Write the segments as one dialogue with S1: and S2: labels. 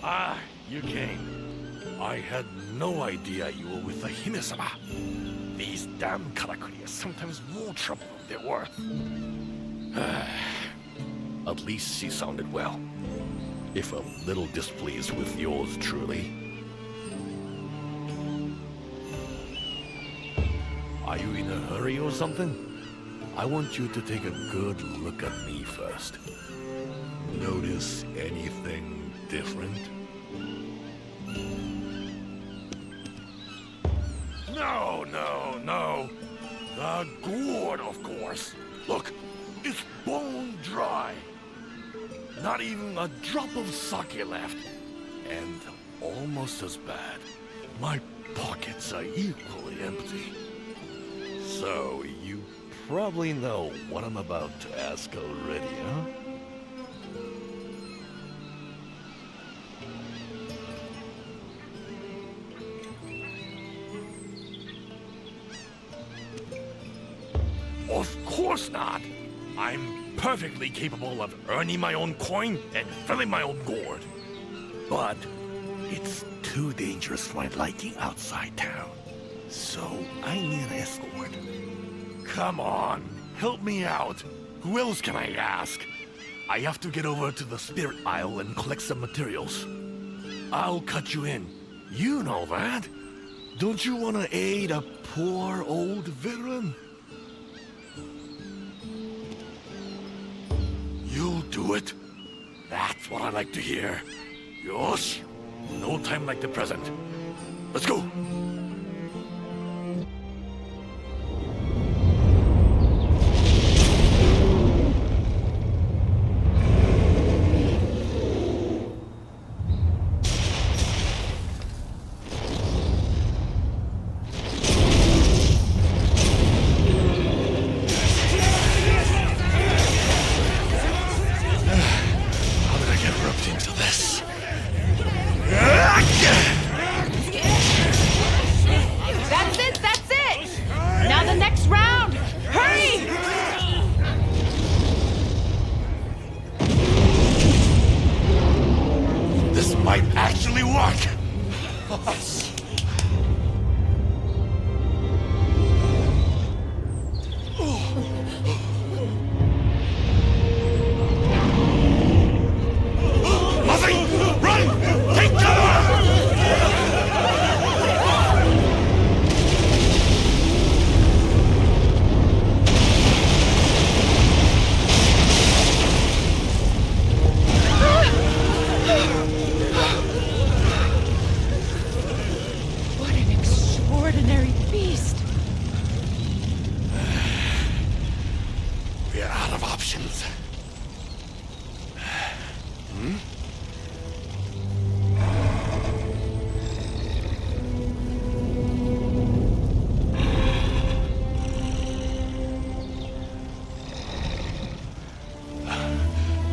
S1: Ah, you came. I had no idea you were with the Hime-sama. These damn karakuri are sometimes more trouble than they're worth. At least she sounded well, if a little displeased with yours truly. Are you in a hurry or something? I want you to take a good look at me first. Notice anything different? No. The gourd, of course. Look, it's bone dry. Not even a drop of sake left. And almost as bad, my pockets are equally empty. So, you probably know what I'm about to ask already, huh? Of course not! I'm perfectly capable of earning my own coin and filling my own gourd. But it's too dangerous for my liking outside town. So I need an escort. Come on, help me out. Who else can I ask? I have to get over to the Spirit Isle and collect some materials. I'll cut you in. You know that. Don't you want to aid a poor old veteran? You'll do it? That's what I like to hear. Yosh! No time like the present. Let's go!
S2: That's it! Now the next round! Hurry!
S1: This might actually work! Nothing! Run! Take cover!
S2: What an extraordinary beast!
S1: We're out of options.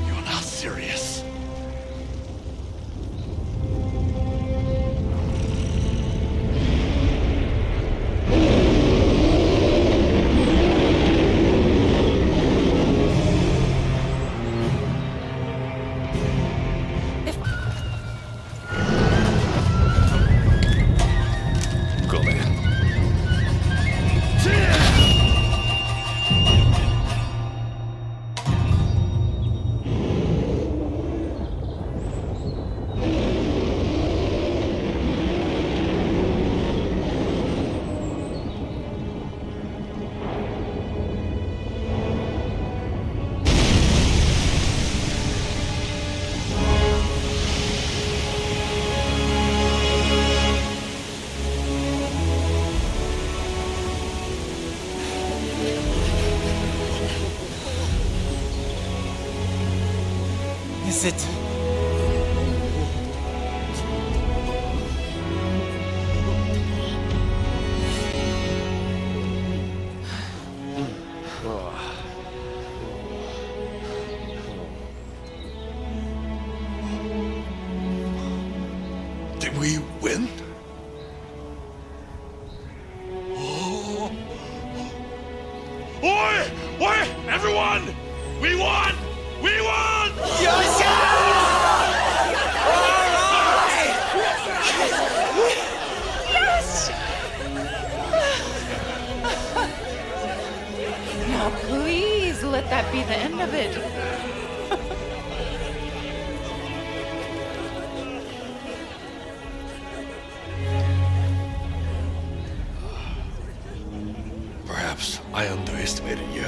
S1: You're not serious. Go, man.
S3: Is it?
S1: Did we win? Oh. Oi! Oi! Everyone! We won! We won!
S3: Yosha!
S1: missed meeting you.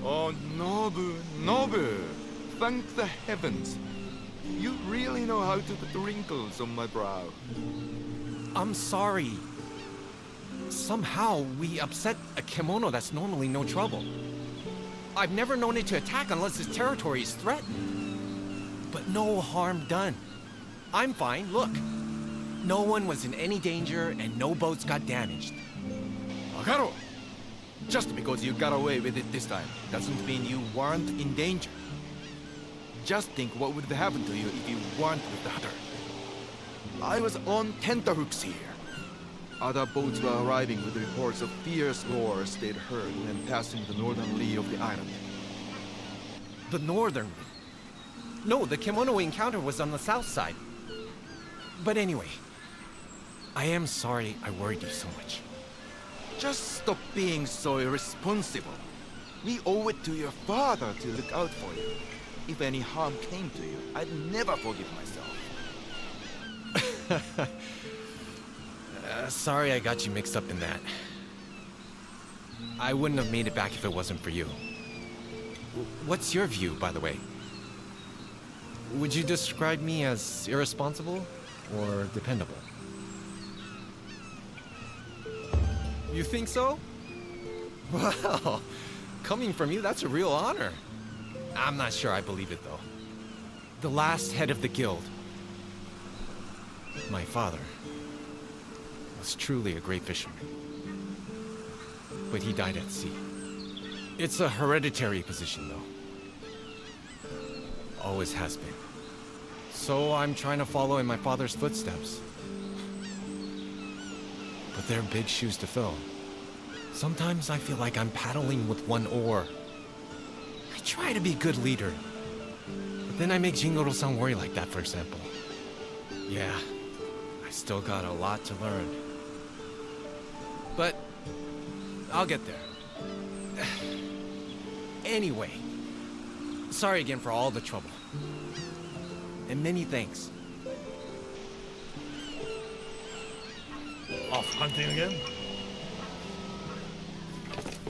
S3: Oh, Nobu! Thank the heavens! You really know how to put wrinkles on my brow.
S4: I'm sorry. Somehow we upset a kimono that's normally no trouble. I've never known it to attack unless its territory is threatened. But no harm done. I'm fine, look. No one was in any danger and no boats got damaged.
S3: Agaro! Just because you got away with it this time doesn't mean you weren't in danger. Just think what would have happened to you if you weren't with the Hunter. I was on tenterhooks here. Other boats were arriving with reports of fierce roars they'd heard when passing the northern lee of the island.
S4: The northern... No, the kimono encounter was on the south side. But anyway, I am sorry I worried you so much.
S3: Just stop being so irresponsible. We owe it to your father to look out for you. If any harm came to you, I'd never forgive myself.
S4: Sorry I got you mixed up in that. I wouldn't have made it back if it wasn't for you. What's your view, by the way? Would you describe me as irresponsible or dependable? You think so? Well, coming from you, that's a real honor. I'm not sure I believe it, though. The last head of the guild, my father, was truly a great fisherman. But he died at sea. It's a hereditary position, though. Always has been. So I'm trying to follow in my father's footsteps. But they're big shoes to fill. Sometimes I feel like I'm paddling with one oar. I try to be a good leader. But then I make Jingoro-san worry like that, for example. Yeah, I still got a lot to learn. But I'll get there. Anyway, sorry again for all the trouble. And many thanks.
S1: Off hunting again?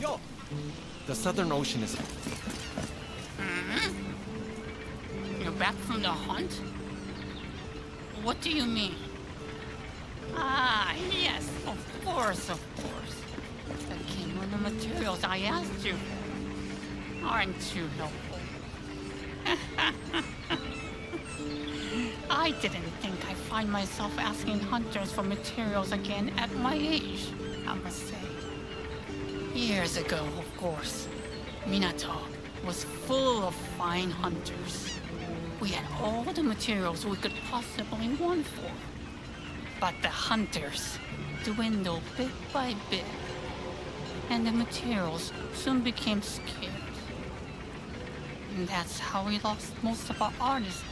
S4: Yo! The Southern Ocean is...
S2: You're back from the hunt? What do you mean? Ah, yes, of course. The kimono materials I asked you for aren't you helpful? I didn't think I'd find myself asking hunters for materials again at my age, I must say. Years ago, of course, Minato was full of fine hunters. We had all the materials we could possibly want for. But the hunters dwindled bit by bit, and the materials soon became scarce. And that's how we lost most of our artisans.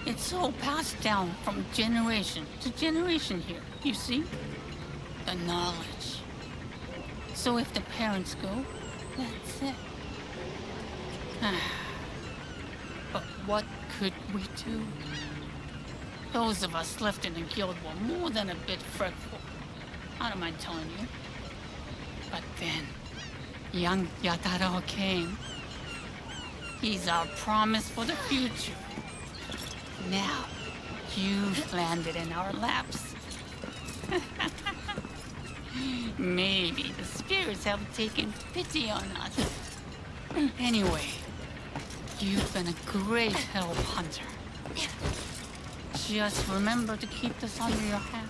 S2: It's all passed down from generation to generation here, you see? The knowledge. So if the parents go, that's it. But what could we do? Those of us left in the guild were more than a bit fretful. I don't mind telling you. But then, young Yataro came. He's our promise for the future. Now, you've landed in our laps. Maybe the spirits have taken pity on us. Anyway, you've been a great help, Hunter. Just remember to keep this under your hat.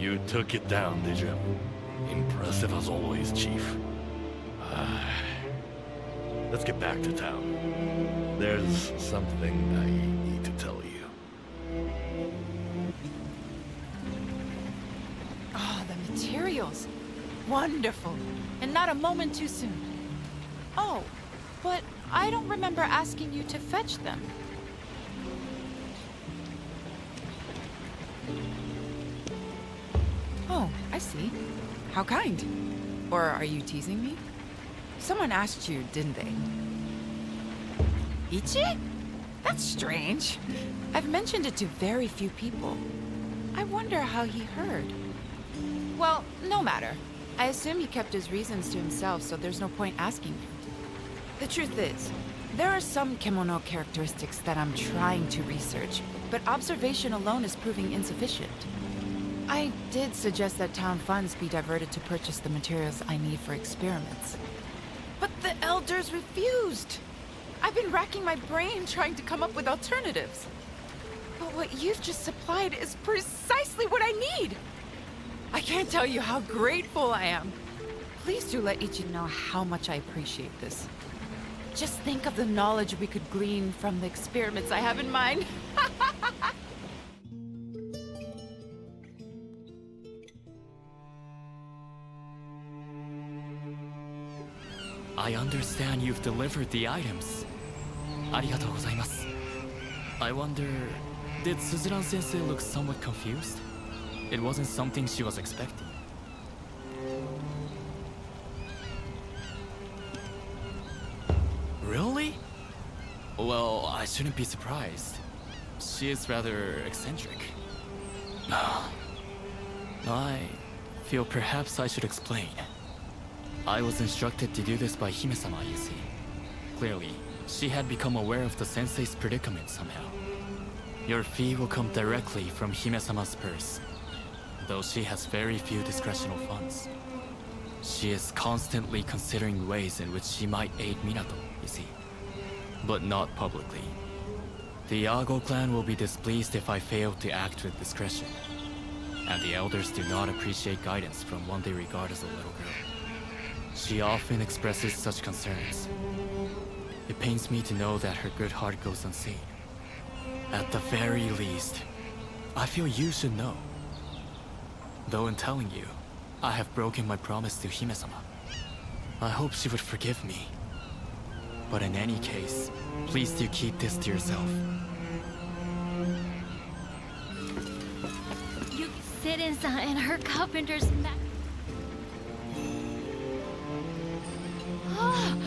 S1: You took it down, did you? Impressive as always, Chief. Let's get back to town. There's something I need to tell you.
S5: Oh, the materials. Wonderful. And not a moment too soon. Oh, but I don't remember asking you to fetch them. Oh, I see. How kind. Or are you teasing me? Someone asked you, didn't they? Ichi? That's strange. I've mentioned it to very few people. I wonder how he heard. Well, no matter. I assume he kept his reasons to himself, so there's no point asking you. The truth is, there are some kimono characteristics that I'm trying to research, but observation alone is proving insufficient. I did suggest that town funds be diverted to purchase the materials I need for experiments. But the elders refused! I've been racking my brain trying to come up with alternatives. But what you've just supplied is precisely what I need! I can't tell you how grateful I am. Please do let Ichi know how much I appreciate this. Just think of the knowledge we could glean from the experiments I have in mind.
S6: I understand you've delivered the items. Arigatou gozaimasu. I wonder, did Suzuran-sensei look somewhat confused? It wasn't something she was expecting. Really? Well, I shouldn't be surprised. She is rather eccentric. I feel perhaps I should explain. I was instructed to do this by Hime-sama, you see. Clearly, she had become aware of the sensei's predicament somehow. Your fee will come directly from Hime-sama's purse, though she has very few discretional funds. She is constantly considering ways in which she might aid Minato, you see. But not publicly. The Yago clan will be displeased if I fail to act with discretion. And the elders do not appreciate guidance from one they regard as a little girl. She often expresses such concerns. It pains me to know that her good heart goes unseen. At the very least, I feel you should know. Though in telling you, I have broken my promise to Hime-sama. I hope she would forgive me. But in any case, please do keep this to yourself.
S7: Sirin-san and her carpenter's Oh,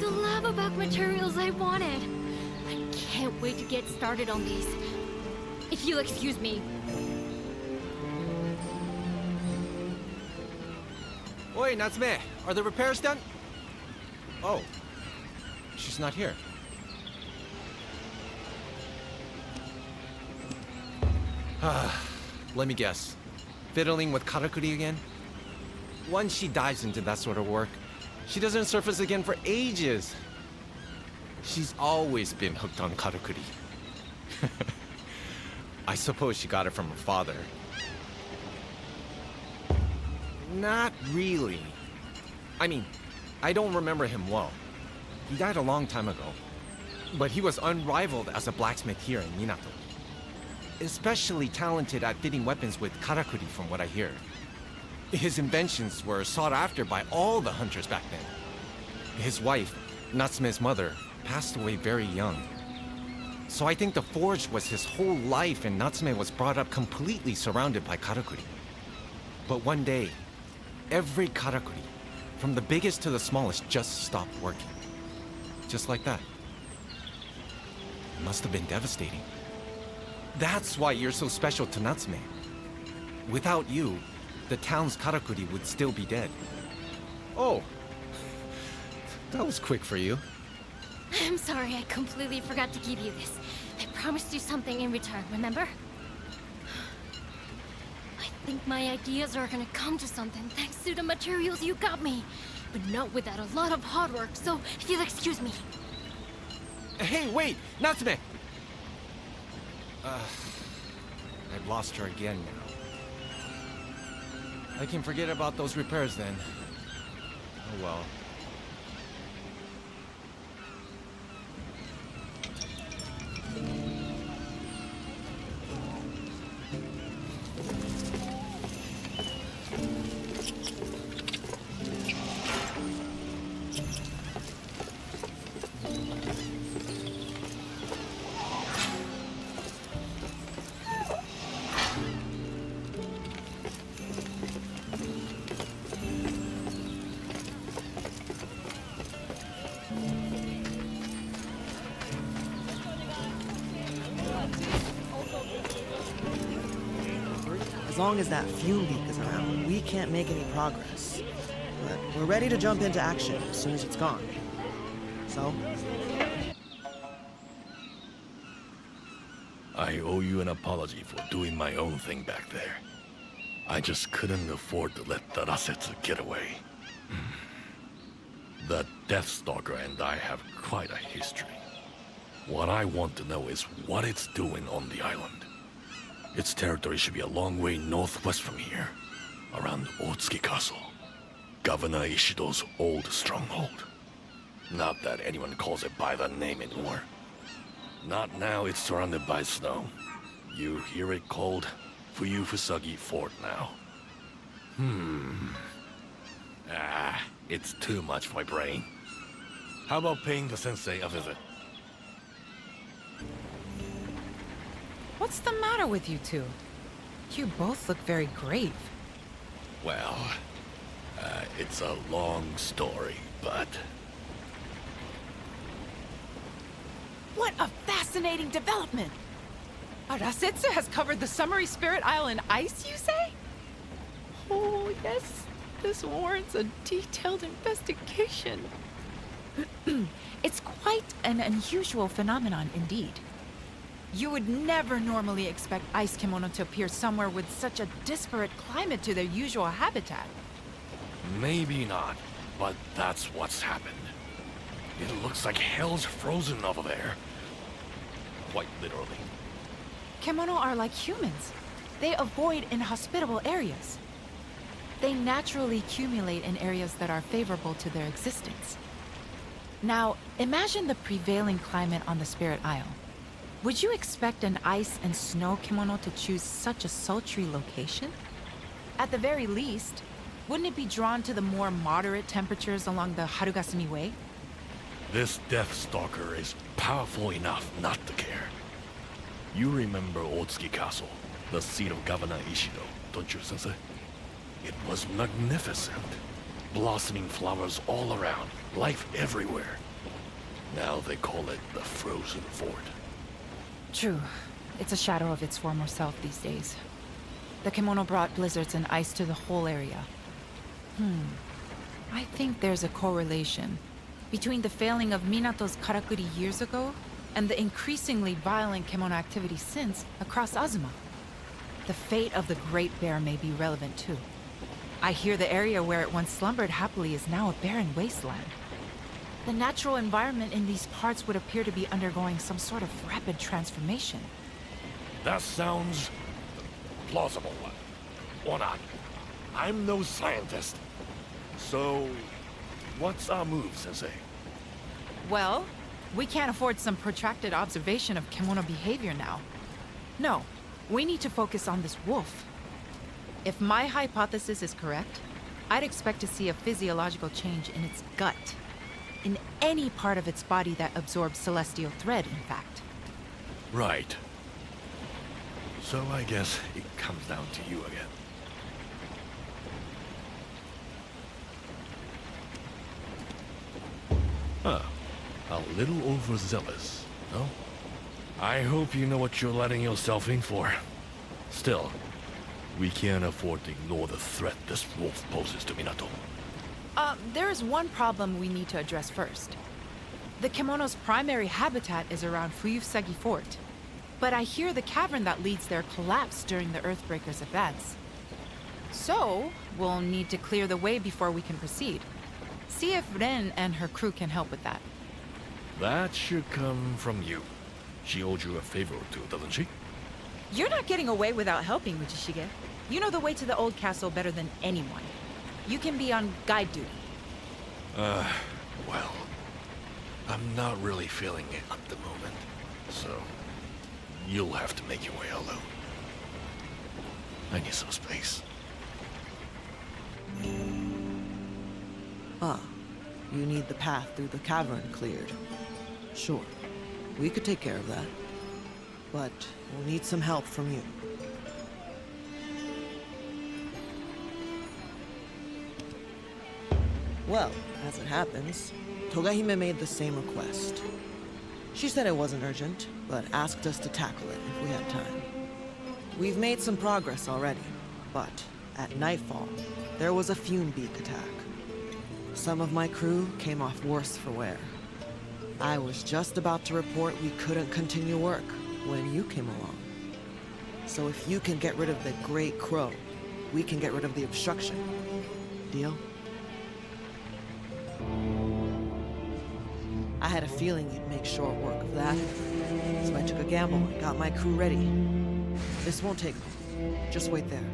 S7: the lava-back materials I wanted. I can't wait to get started on these. If you'll excuse me.
S4: Oi, Natsume, are the repairs done? Oh, she's not here. Let me guess. Fiddling with karakuri again? Once she dives into that sort of work, she doesn't surface again for ages. She's always been hooked on karakuri. I suppose she got it from her father. Not really. I mean, I don't remember him well. He died a long time ago. But he was unrivaled as a blacksmith here in Minato. Especially talented at fitting weapons with karakuri from what I hear. His inventions were sought after by all the hunters back then. His wife, Natsume's mother, passed away very young. So I think the forge was his whole life and Natsume was brought up completely surrounded by karakuri. But one day, every karakuri, from the biggest to the smallest, just stopped working. Just like that. It must have been devastating. That's why you're so special to Natsume. Without you, the town's karakuri would still be dead. Oh, that was quick for you.
S7: I'm sorry, I completely forgot to give you this. I promised you something in return, remember? I think my ideas are gonna come to something thanks to the materials you got me. But not without a lot of hard work, so if you'll excuse me.
S4: Hey, wait! Natsume! I've lost her again now. I can forget about those repairs then. Oh well.
S8: As long as that fume leak is around, we can't make any progress. But we're ready to jump into action as soon as it's gone. So,
S1: I owe you an apology for doing my own thing back there. I just couldn't afford to let the Rasetsu get away. The Deathstalker and I have quite a history. What I want to know is what it's doing on the island. Its territory should be a long way northwest from here, around Otsuki Castle, Governor Ishido's old stronghold. Not that anyone calls it by that name anymore. Not now it's surrounded by snow. You hear it called Fuyufusagi Fort now. It's too much for my brain. How about paying the sensei a visit?
S5: What's the matter with you two? You both look very grave.
S1: Well, it's a long story, but...
S5: What a fascinating development! Arasetsu has covered the Summery Spirit Isle in ice, you say? Oh, yes. This warrants a detailed investigation. It's quite an unusual phenomenon indeed. You would never normally expect ice kimono to appear somewhere with such a disparate climate to their usual habitat.
S1: Maybe not, but that's what's happened. It looks like hell's frozen over there. Quite literally.
S5: Kimono are like humans. They avoid inhospitable areas. They naturally accumulate in areas that are favorable to their existence. Now, imagine the prevailing climate on the Spirit Isle. Would you expect an ice and snow kimono to choose such a sultry location? At the very least, wouldn't it be drawn to the more moderate temperatures along the Harugasumi Way?
S1: This Deathstalker is powerful enough not to care. You remember Otsuki Castle, the seat of Governor Ishido, don't you, Sensei? It was magnificent. Blossoming flowers all around, life everywhere. Now they call it the Frozen Fort.
S5: True. It's a shadow of its former self these days. The kimono brought blizzards and ice to the whole area. I think there's a correlation between the failing of Minato's karakuri years ago and the increasingly violent kimono activity since across Azuma. The fate of the Great Bear may be relevant too. I hear the area where it once slumbered happily is now a barren wasteland. The natural environment in these parts would appear to be undergoing some sort of rapid transformation.
S1: That sounds plausible. Or not. I'm no scientist. So, what's our move, Sensei?
S5: Well, we can't afford some protracted observation of kimono behavior now. No, we need to focus on this wolf. If my hypothesis is correct, I'd expect to see a physiological change in its gut. In any part of its body that absorbs celestial thread, in fact.
S1: Right. So I guess it comes down to you again. Huh. A little overzealous, no? I hope you know what you're letting yourself in for. Still, we can't afford to ignore the threat this wolf poses to Minato.
S5: There is one problem we need to address first. The kimono's primary habitat is around Fuyufusagi Fort, but I hear the cavern that leads there collapsed during the Earthbreaker's advance. So, we'll need to clear the way before we can proceed. See if Ren and her crew can help with that.
S1: That should come from you. She owed you a favor or two, doesn't she?
S5: You're not getting away without helping, Michishige. You know the way to the old castle better than anyone. You can be on guide duty.
S1: Well, I'm not really feeling it at the moment, so you'll have to make your way alone. I need some space.
S8: Ah, you need the path through the cavern cleared. Sure, we could take care of that. But we'll need some help from you. Well, as it happens, Toga-hime made the same request. She said it wasn't urgent, but asked us to tackle it if we had time. We've made some progress already, but at nightfall, there was a fume beak attack. Some of my crew came off worse for wear. I was just about to report we couldn't continue work when you came along. So if you can get rid of the Great Crow, we can get rid of the obstruction. Deal? I had a feeling you'd make short work of that, so I took a gamble and got my crew ready. This won't take long. Just wait there.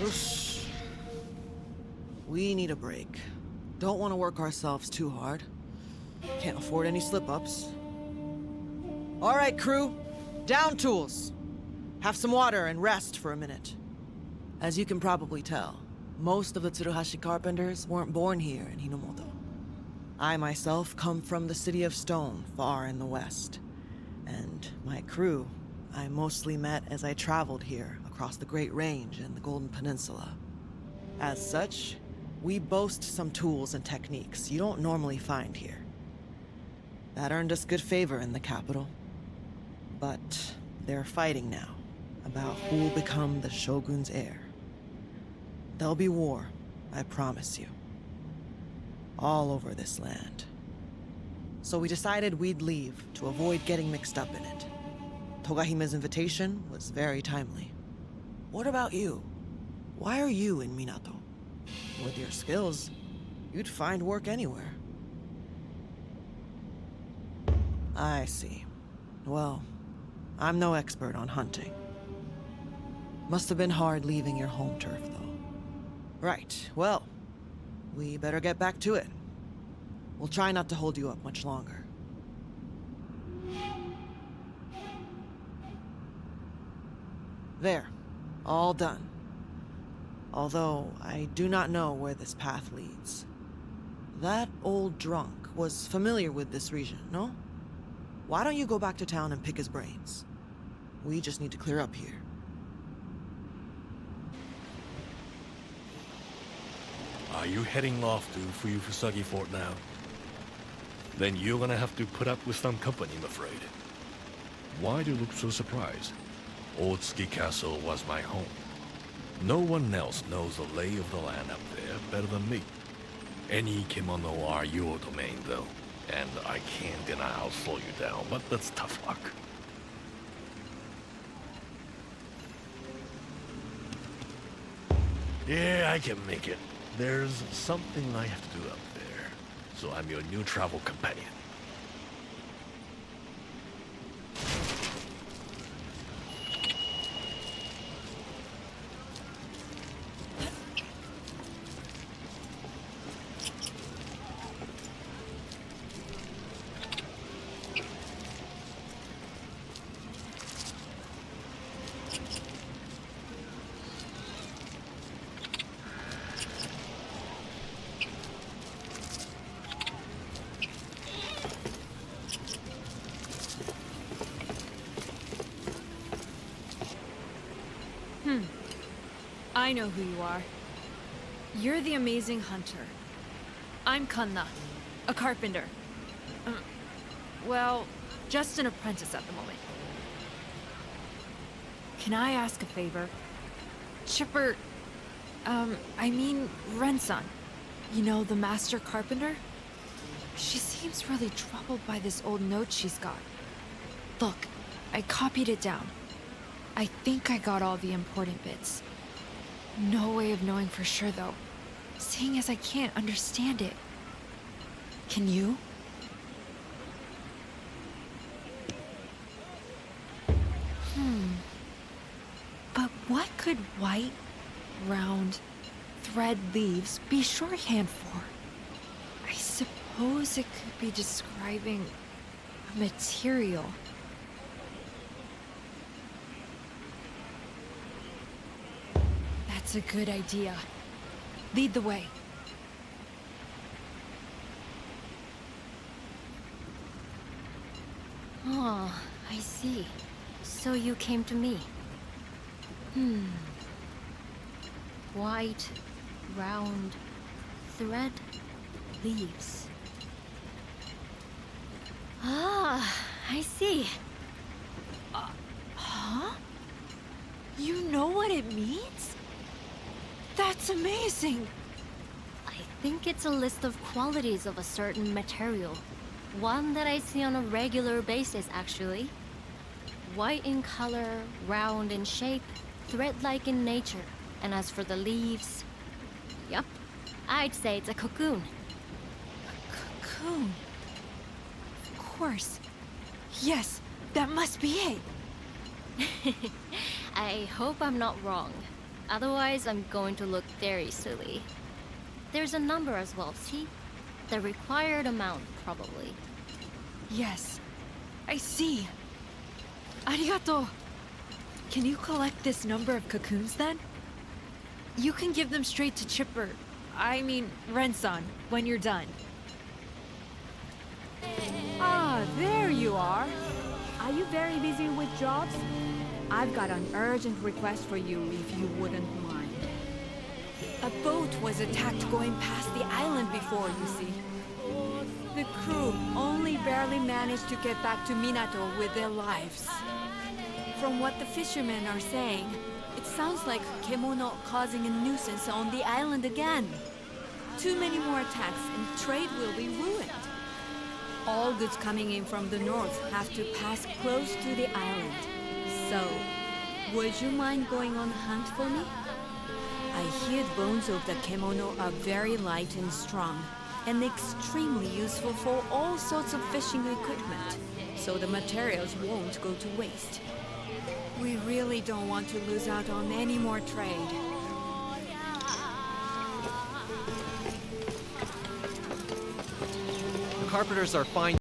S8: Oosh. We need a break. Don't want to work ourselves too hard. Can't afford any slip-ups. All right, crew. Down tools. Have some water and rest for a minute. As you can probably tell, most of the Tsuruhashi carpenters weren't born here in Hinomoto. I myself come from the city of Stone, far in the west. And my crew, I mostly met as I traveled here across the Great Range and the Golden Peninsula. As such, we boast some tools and techniques you don't normally find here. That earned us good favor in the capital. But they're fighting now about who will become the Shogun's heir. There'll be war, I promise you. All over this land. So we decided we'd leave to avoid getting mixed up in it. Toga-hime's invitation was very timely. What about you? Why are you in Minato? With your skills, you'd find work anywhere. I see. Well, I'm no expert on hunting. Must have been hard leaving your home turf, though. Right, well, we better get back to it. We'll try not to hold you up much longer. There, all done. Although, I do not know where this path leads. That old drunk was familiar with this region, no? Why don't you go back to town and pick his brains? We just need to clear up here.
S1: Are you heading off to Fuyufusagi Fort now? Then you're gonna have to put up with some company, I'm afraid. Why do you look so surprised? Otsuki Castle was my home. No one else knows the lay of the land up there better than me. Any kimono are your domain, though. And I can't deny I'll slow you down, but that's tough luck. Yeah, I can make it. There's something I have to do up there, so I'm your new travel companion.
S9: I know who you are. You're the amazing hunter. I'm Kanna, a carpenter. Well, just an apprentice at the moment. Can I ask a favor? Chipper, I mean Ren-san. You know, the master carpenter? She seems really troubled by this old note she's got. Look, I copied it down. I think I got all the important bits. No way of knowing for sure, though, seeing as I can't understand it. Can you? could white, round, thread leaves be shorthand for? I suppose it could be describing a material. That's a good idea. Lead the way.
S7: Oh, I see. So you came to me. White, round, thread, leaves. Ah, I see.
S9: Huh? You know what it means? That's amazing!
S7: I think it's a list of qualities of a certain material. One that I see on a regular basis, actually. White in color, round in shape, thread-like in nature. And as for the leaves... Yup, I'd say it's a cocoon.
S9: Cocoon. Of course. Yes, that must be it.
S7: I hope I'm not wrong. Otherwise, I'm going to look very silly. There's a number as well, see? The required amount, probably.
S9: Yes, I see. Arigato. Can you collect this number of cocoons then? You can give them straight to Chipper. I mean, Ren-san, when you're done.
S10: Ah, there you are. Are you very busy with jobs? I've got an urgent request for you if you wouldn't mind.
S9: A boat was attacked going past the island before, you see.
S10: The crew only barely managed to get back to Minato with their lives. From what the fishermen are saying, it sounds like Kemono causing a nuisance on the island again. Too many more attacks and trade will be ruined. All goods coming in from the north have to pass close to the island. So, would you mind going on hunt for me? I hear the bones of the Kemono are very light and strong, and extremely useful for all sorts of fishing equipment, so the materials won't go to waste. We really don't want to lose out on any more trade.
S4: The carpenters are fine